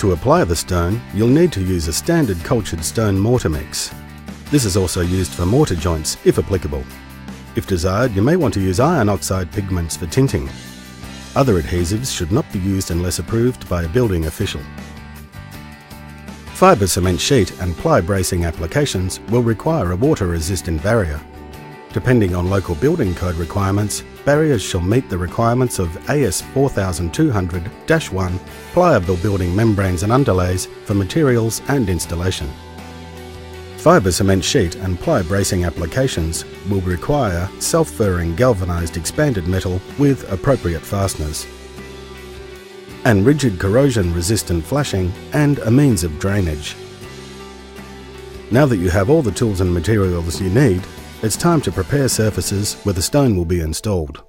To apply the stone, you'll need to use a standard cultured stone mortar mix. This is also used for mortar joints, if applicable. If desired, you may want to use iron oxide pigments for tinting. Other adhesives should not be used unless approved by a building official. Fibre cement sheet and ply bracing applications will require a water-resistant barrier. Depending on local building code requirements, barriers shall meet the requirements of AS 4200-1 pliable building membranes and underlays for materials and installation. Fibre cement sheet and ply bracing applications will require self-furring galvanised expanded metal with appropriate fasteners, and rigid corrosion-resistant flashing and a means of drainage. Now that you have all the tools and materials you need, it's time to prepare surfaces where the stone will be installed.